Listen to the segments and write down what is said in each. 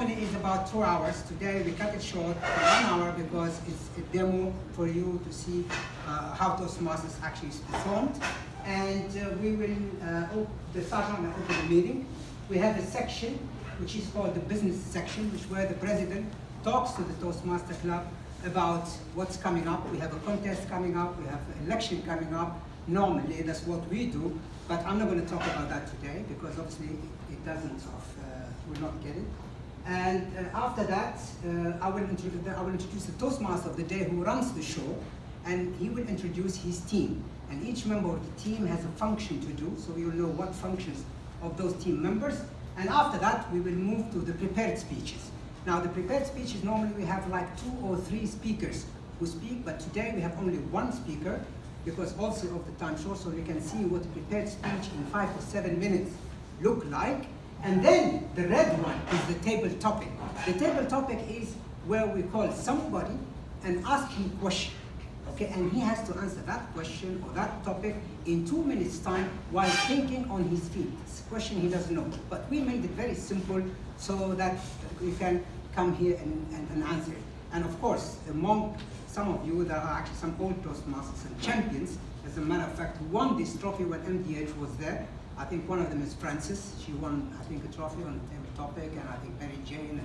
normally is about 2 hours. Today we cut it short to 1 hour because it's a demo for you to see how Toastmasters actually is performed. And we will, the sergeant will open the meeting. We have a section which is called the business section, which where the president talks to the Toastmaster Club about what's coming up. We have a contest coming up, we have an election coming up. Normally that's what we do, but I'm not going to talk about that today because obviously it doesn't we'll not get it. And after that, I will introduce the Toastmaster of the day who runs the show, and he will introduce his team. And each member of the team has a function to do, so you'll know what functions of those team members. And after that, we will move to the prepared speeches. Now, the prepared speeches, normally we have like 2 or 3 speakers who speak, but today we have only 1 speaker because also of the time short, so we can see what a prepared speech in 5 or 7 minutes look like. And then the red one is the table topic. The table topic is where we call somebody and ask him a question. Okay, and he has to answer that question or that topic in 2 minutes time while thinking on his feet. It's a question he doesn't know. But we made it very simple so that you can come here and answer it. And of course, among some of you, there are actually some old Toastmasters and champions, as a matter of fact, who won this trophy when MDH was there. I think one of them is Frances. She won, I think, a trophy on the table topic, and I think Mary Jane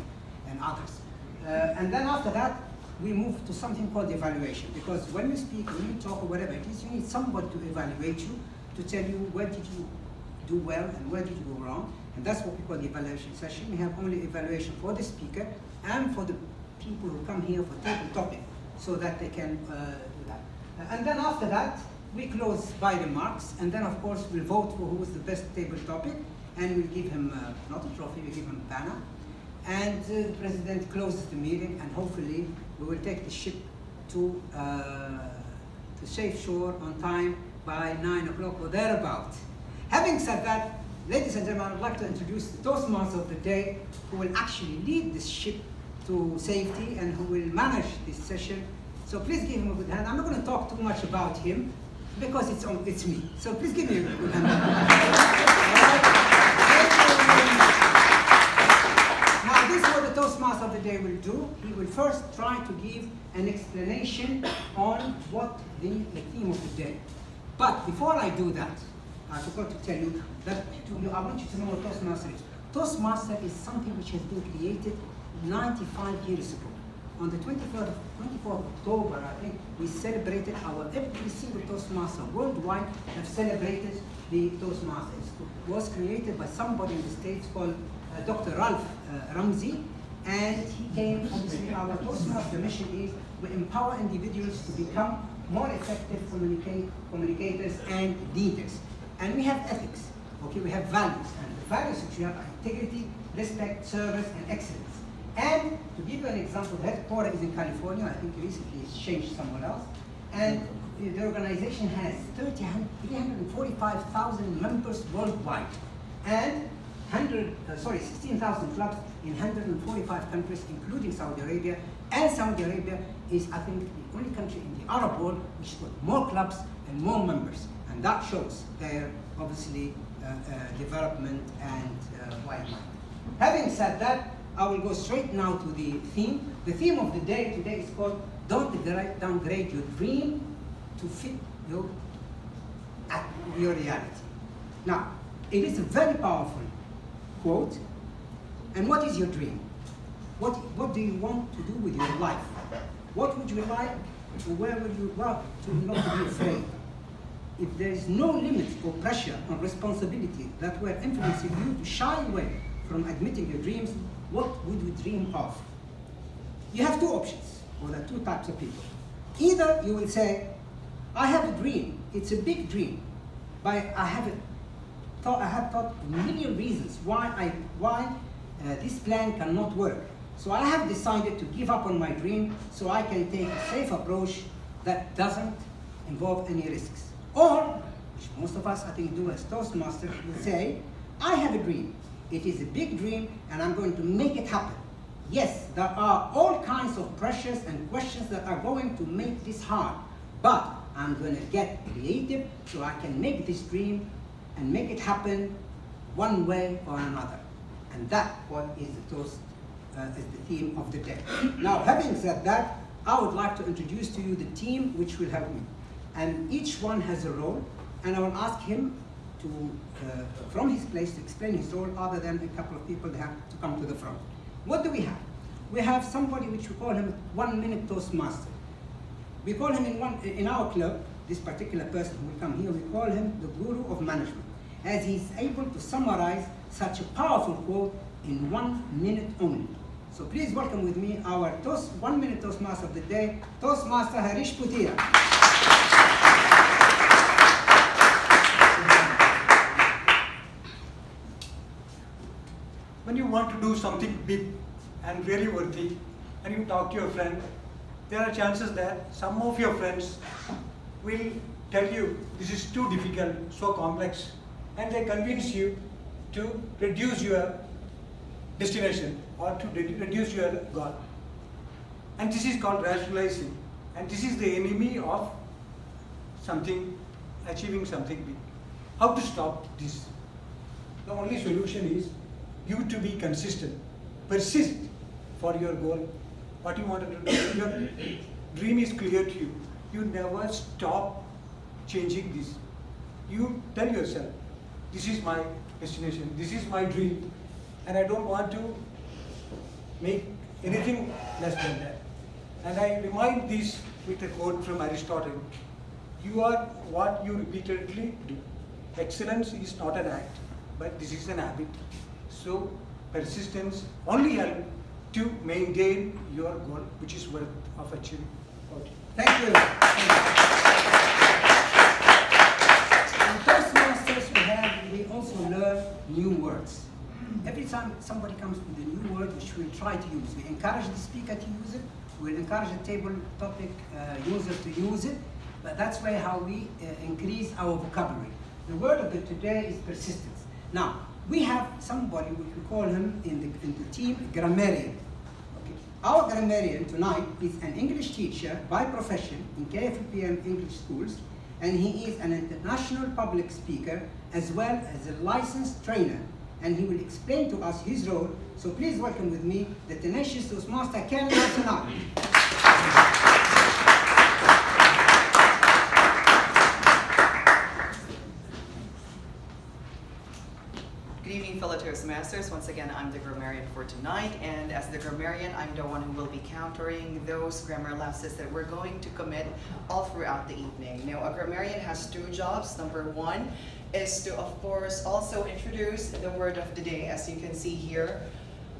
and others. And then after that, we move to something called evaluation, because when you speak, when you talk or whatever it is, you need somebody to evaluate you, to tell you where did you do well and where did you go wrong, and that's what we call the evaluation session. We have only evaluation for the speaker and for the people who come here for table topic, so that they can do that. And then after that, we close by the marks, and then of course we'll vote for who was the best table topic, and we'll give him not a trophy, we'll give him a banner. And the president closes the meeting, and hopefully we will take the ship to safe shore on time by 9 o'clock or thereabout. Having said that, ladies and gentlemen, I would like to introduce the Toastmaster of the day, who will actually lead this ship to safety and who will manage this session. So please give him a good hand. I'm not going to talk too much about him because it's me. So please give me a good hand. Now this is what the Toastmaster of the day will do. He will first try to give an explanation on what the theme of the day. But before I do that, I forgot to tell you that I want you to know what Toastmaster is. Toastmaster is something which has been created 95 years ago. On the 24th of October, I think, we celebrated every single Toastmaster worldwide have celebrated the Toastmaster. It was created by somebody in the States called Dr. Ralph Ramsey, and he came, obviously, our Toastmaster mission is we empower individuals to become more effective communicators and leaders. And we have ethics, okay, we have values, and the values which we have are integrity, respect, service, and excellence. And to give you an example, the headquarters is in California. I think recently it's changed somewhere else. And the organization has 345,000 members worldwide, and 16,000 clubs in 145 countries, including Saudi Arabia. And Saudi Arabia is, I think, the only country in the Arab world which has got more clubs and more members. And that shows their, obviously, development and wide mind. Having said that, I will go straight now to the theme. The theme of the day today is called Don't Downgrade Your Dream to Fit Your Reality. Now, it is a very powerful quote. And what is your dream? What do you want to do with your life? What would you like, or where would you want to not to be afraid? If there is no limit or pressure or responsibility that were influencing you to shy away from admitting your dreams, what would you dream of? You have 2 options, or there are 2 types of people. Either you will say, I have a dream, it's a big dream, but I have thought a million reasons why this plan cannot work. So I have decided to give up on my dream so I can take a safe approach that doesn't involve any risks. Or, which most of us I think do as Toastmasters, will say, I have a dream. It is a big dream and I'm going to make it happen. Yes, there are all kinds of pressures and questions that are going to make this hard, but I'm going to get creative so I can make this dream and make it happen one way or another. And that's what is the is the theme of the day. Now, having said that, I would like to introduce to you the team which will help me. And each one has a role, and I will ask him to, from his place, to explain his role, other than a couple of people that have to come to the front. What do we have? We have somebody which we call him 1 minute Toastmaster. We call him in our club, this particular person who will come here, we call him the guru of management, as he's able to summarize such a powerful quote in 1 minute only. So please welcome with me our 1 minute Toastmaster of the day, Toastmaster Harish Putira. When you want to do something big and really worthy, and you talk to your friend, there are chances that some of your friends will tell you this is too difficult, so complex, and they convince you to reduce your destination or to reduce your goal. And this is called rationalizing, and this is the enemy of achieving something big. How to stop this? The only solution is you to be consistent, persist for your goal, what you want to do. Your dream is clear to you. You never stop changing this. You tell yourself, this is my destination, this is my dream, and I don't want to make anything less than that. And I remind this with a quote from Aristotle: you are what you repeatedly do. Excellence is not an act, but this is an habit. So persistence only helps to maintain your goal, which is worth of achieving. Okay. Thank you. In Toastmasters, we also learn new words. Every time somebody comes with a new word which we'll try to use, we encourage the speaker to use it, we'll encourage the table topic user to use it, but that's way how we increase our vocabulary. The word of the today is persistence. Now, we have somebody which we call him in the team grammarian. Okay. Our grammarian tonight is an English teacher by profession in KFPM English schools, and he is an international public speaker as well as a licensed trainer, and he will explain to us his role. So please welcome with me the tenacious Toastmaster Ken tonight. Good evening, fellow Toastmasters. Once again, I'm the grammarian for tonight, and as the grammarian, I'm the one who will be countering those grammar lapses that we're going to commit all throughout the evening. Now, a grammarian has two jobs. Number one is to, of course, also introduce the word of the day. As you can see here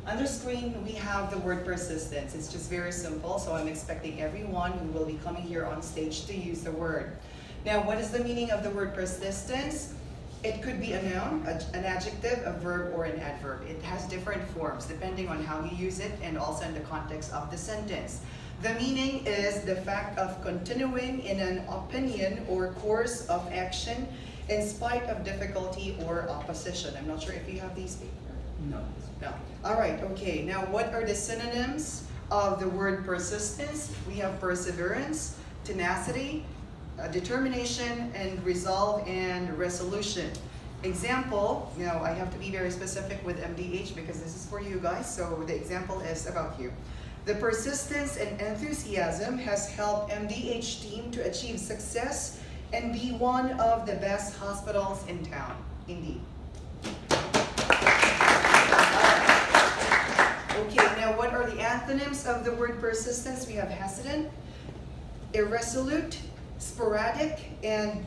on the screen, we have the word persistence. It's just very simple, so I'm expecting everyone who will be coming here on stage to use the word. Now, what is the meaning of the word persistence? It could be a noun, an adjective, a verb, or an adverb. It has different forms depending on how you use it and also in the context of the sentence. The meaning is the fact of continuing in an opinion or course of action in spite of difficulty or opposition. I'm not sure if you have these papers. No. No. All right, okay. Now, what are the synonyms of the word persistence? We have perseverance, tenacity, determination, and resolve and resolution. Example, now I have to be very specific with MDH because this is for you guys, so the example is about you. The persistence and enthusiasm has helped MDH team to achieve success and be one of the best hospitals in town. Indeed. Okay, now what are the antonyms of the word persistence? We have hesitant, irresolute, sporadic, and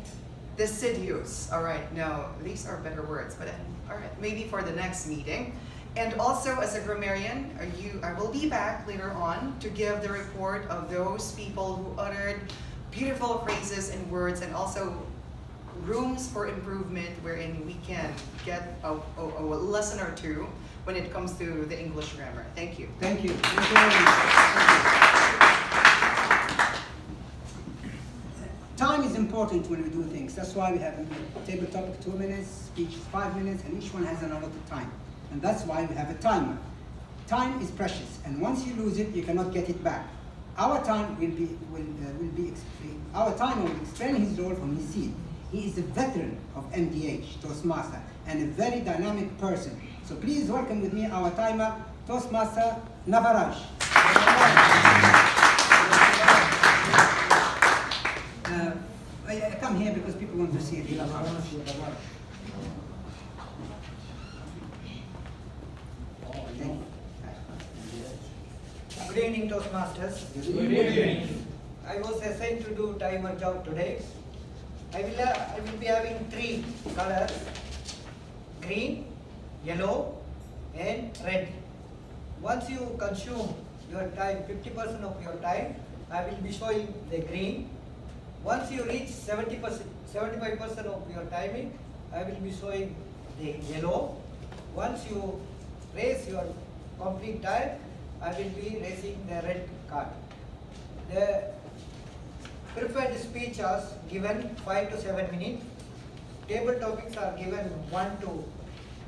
deciduous. All right, now these are better words, but all right, maybe for the next meeting. And also, as a grammarian, I will be back later on to give the report of those people who uttered beautiful phrases and words, and also rooms for improvement wherein we can get a lesson or two when it comes to the English grammar. Thank you. Thank you. Thank you very much. Time is important when we do things. That's why we have a table topic 2 minutes, speech 5 minutes, and each one has an allotted time. And that's why we have a timer. Time is precious, and once you lose it, you cannot get it back. Our timer will explain his role from his seat. He is a veteran of MDH, Toastmaster, and a very dynamic person. So please welcome with me our timer, Toastmaster Navaraj. I come here because people want to see it. Good evening, Toastmasters. Good evening. I was assigned to do timer job today. I will be having 3 colors: green, yellow, and red. Once you consume your time, 50% of your time, I will be showing the green. Once you reach 75% of your timing, I will be showing the yellow. Once you raise your complete time, I will be raising the red card. The prepared speech is given 5 to 7 minutes. Table topics are given 1 to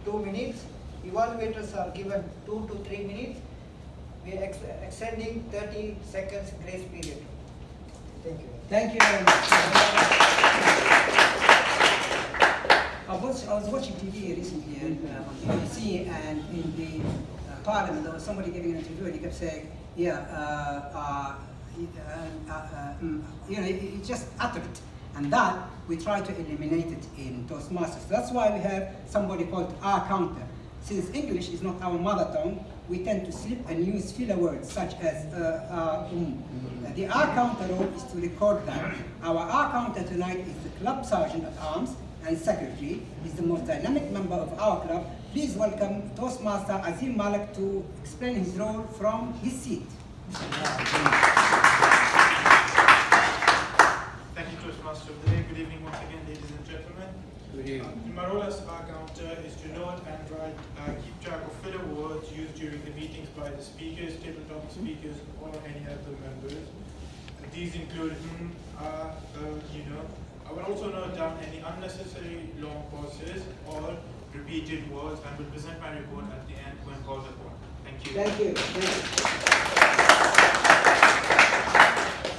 2 minutes. Evaluators are given 2 to 3 minutes. We are extending 30 seconds grace period. Thank you. Thank you very much. I was watching TV recently and on BBC, and in the Parliament there was somebody giving an interview and he kept saying, it's just uttered. And that we try to eliminate it in Toastmasters. That's why we have somebody called R counter. Since English is not our mother tongue, we tend to slip and use filler words such as The R counter role is to record that. Our R counter tonight is the club sergeant at arms and secretary. He's the most dynamic member of our club. Please welcome Toastmaster Azim Malik to explain his role from his seat. Thank you, Toastmaster of the day. Good evening once again, ladies and gentlemen. Good evening. My role as our counter is to note and write, keep track of filler words used during the meetings by the speakers, tabletop speakers, or any other members. These include I will also note down any unnecessary long pauses or repeated words, and will present my report at the end when called upon. Thank you. Thank you.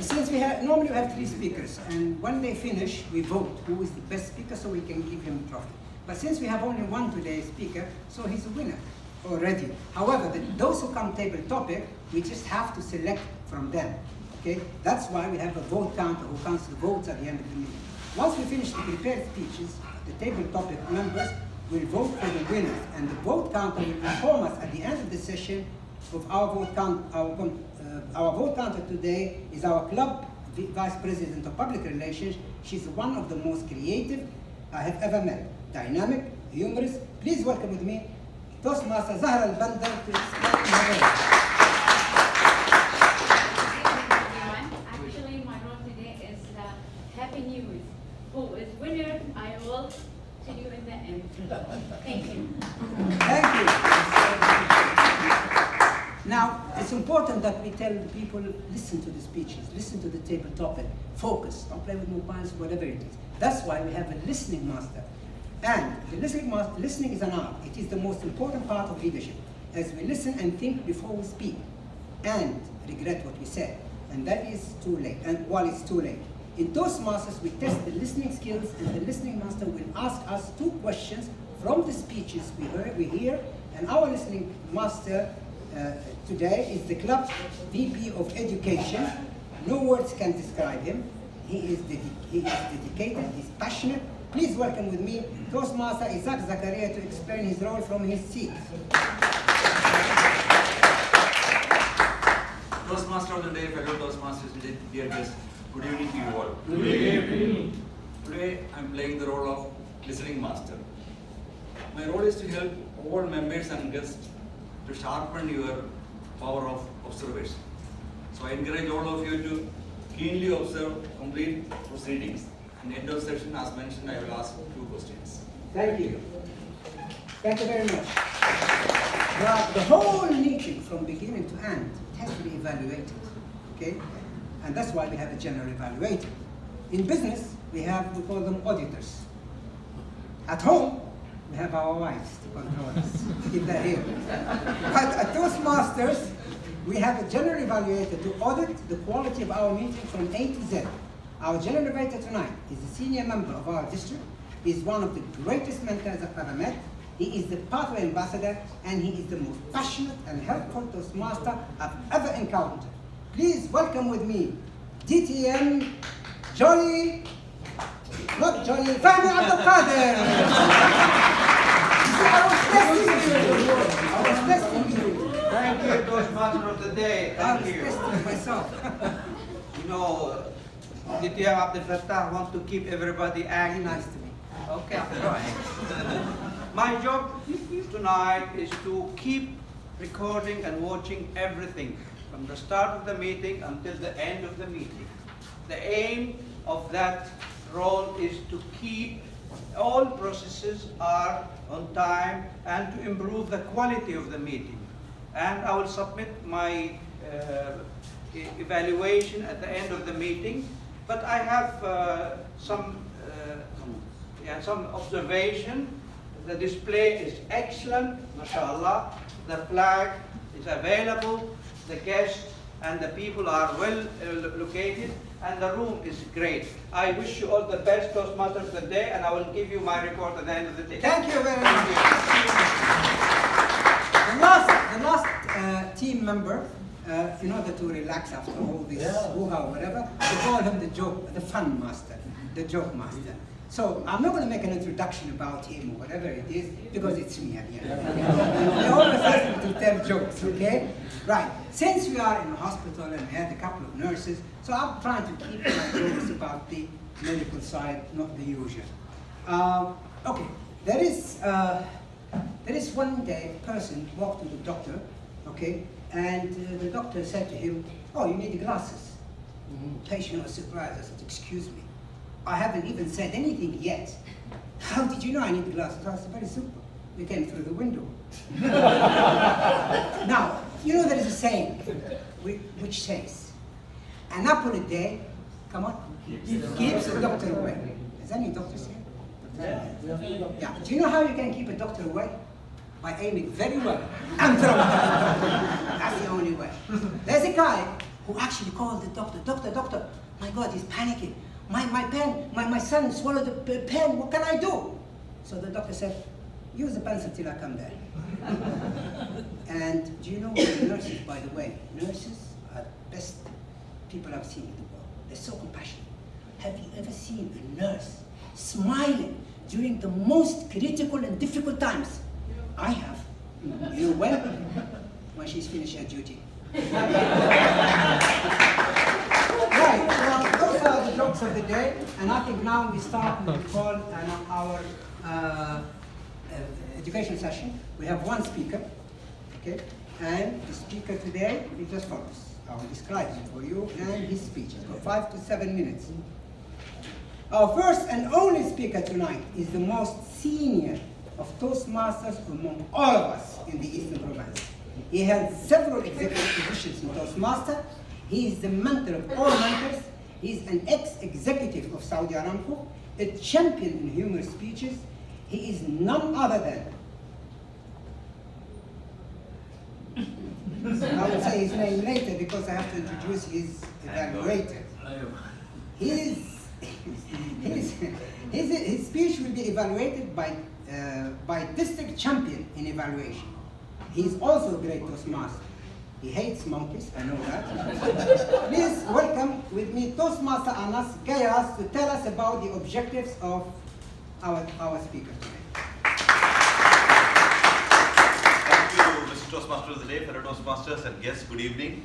Since normally we have 3 speakers, and when they finish, we vote who is the best speaker so we can give him a trophy. But since we have only 1 today speaker, so he's a winner already. However, those who come table topic, we just have to select from them. Okay? That's why we have a vote counter who counts the votes at the end of the meeting. Once we finish the prepared speeches, the table topic members will vote for the winners, and the vote counter will inform us at the end of the session of our vote count. Our vote counter today is our club vice president of public relations. She's one of the most creative I have ever met. Dynamic, humorous. Please welcome with me Toastmaster Zahra Al-Bandar to explain her role. Actually, my role today is happy news. Who is winner? I will tell you in the end. Thank you. Thank you. Now, it's important that we tell the people, listen to the speeches, listen to the table topic, focus, don't play with mobiles, whatever it is. That's why we have a listening master. And the listening is an art. It is the most important part of leadership, as we listen and think before we speak, and regret what we said. And that is too late, and while it's too late. In Toastmasters, we test the listening skills, and the listening master will ask us 2 questions from the speeches we hear, and our listening master today is the club VP of Education. No words can describe him. He is dedicated, he's passionate. Please welcome with me Toastmaster Isaac Zakaria to explain his role from his seat. Toastmaster of the day, fellow Toastmasters, dear guests, good evening to you all. Good evening. Today I am playing the role of listening master. My role is to help all members and guests to sharpen your power of observation. So I encourage all of you to keenly observe complete proceedings. And end of session, as mentioned, I will ask 2 questions. Thank you. Thank you very much. The whole meeting from beginning to end has to be evaluated, okay? And that's why we have a general evaluator. In business, we call them auditors. At home, we have our wives to control us, if they're here. But at Toastmasters, we have a general evaluator to audit the quality of our meeting from A to Z. Our general evaluator tonight is a senior member of our district. He's one of the greatest mentors I've ever met. He is the pathway ambassador, and he is the most passionate and helpful Toastmaster I've ever encountered. Please welcome with me, DTM Jolly, not Jolly, Fahmi Abdul Qadir. I was testing you. Thank you, Toastmaster of the Day. I Thank was you. testing myself. You know, DTM Abdel Fattah wants to keep everybody Be angry. nice to me. Okay, I'm trying. My job tonight is to keep recording and watching everything from the start of the meeting until the end of the meeting. The aim of that role is to keep all processes are on time and to improve the quality of the meeting. And I will submit my evaluation at the end of the meeting. But I have some observation. The display is excellent, mashallah. The flag is available. The guests and the people are well located, and the room is great. I wish you all the best, Toastmaster of the Day, and I will give you my report at the end of the day. Thank you very much. The last team member, in order to relax after all this hoo-ha or whatever, they call him the fun master, the joke master. So I'm not going to make an introduction about him or whatever it is, because it's me at the end. They always ask me to tell jokes, okay? Right. Since we are in a hospital and we had a couple of nurses, so I'm trying to keep my jokes about the medical side, not the usual. Okay. There is one day a person walked to the doctor, okay, and the doctor said to him, "Oh, you need glasses." Patient was surprised. I said, "Excuse me, I haven't even said anything yet. How did you know I need glasses?" I said, "Very simple. You came through the window." Now, you know there is a saying which says, "An apple a day," come on, keeps a doctor away. Is any doctor here? Yeah. Do you know how you can keep a doctor away? By aiming very well and throwing it at the doctor. That's the only way. There's a guy who actually called the doctor. Doctor, my God, he's panicking. My son swallowed the pen. What can I do? So the doctor said, "Use the pencil till I come there." And do you know what the nurses, by the way, nurses are the best people I've seen in the world. They're so compassionate. Have you ever seen a nurse smiling during the most critical and difficult times? I have. You know when? When she's finished her duty. Right, well, those are the jokes of the day, and I think now we start with our education session. We have one speaker, okay, and the speaker today is as follows. I will describe him for you and his speech. It's got 5 to 7 minutes. Our first and only speaker tonight is the most senior of Toastmasters among all of us in the Eastern Province. He held several executive positions in Toastmaster. He is the mentor of all mentors. He is an ex-executive of Saudi Aramco, a champion in humorous speeches. He is none other than, I will say his name later because I have to introduce his evaluator. His speech will be evaluated by district champion in evaluation. He is also a great Toastmaster. He hates monkeys, I know that. Please welcome with me Toastmaster Anas Gayas to tell us about the objectives of our speaker today. Thank you, Mr. Toastmaster of the Day, fellow Toastmasters and guests, good evening.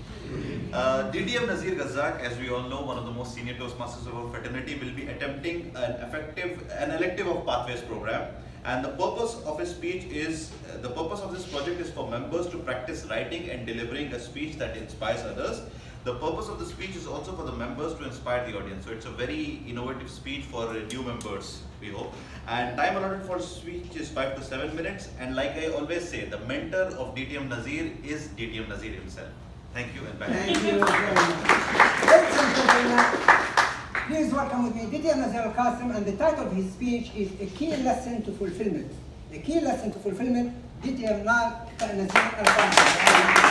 DTM Nazir Ghazak, as we all know, one of the most senior Toastmasters of our fraternity, will be attempting an elective of Pathways program. And the purpose of his speech is, the purpose of this project is for members to practice writing and delivering a speech that inspires others. The purpose of the speech is also for the members to inspire the audience. So it's a very innovative speech for new members, we hope. And time allotted for speech is 5 to 7 minutes. And like I always say, the mentor of DTM Nazir is DTM Nazir himself. Thank you and back. Thank you very much. Ladies and gentlemen, please welcome with me DTM Nazir Al-Qasim, and the title of his speech is A Key Lesson to Fulfillment. A Key Lesson to Fulfillment, DTM Nazir Al-Qasim.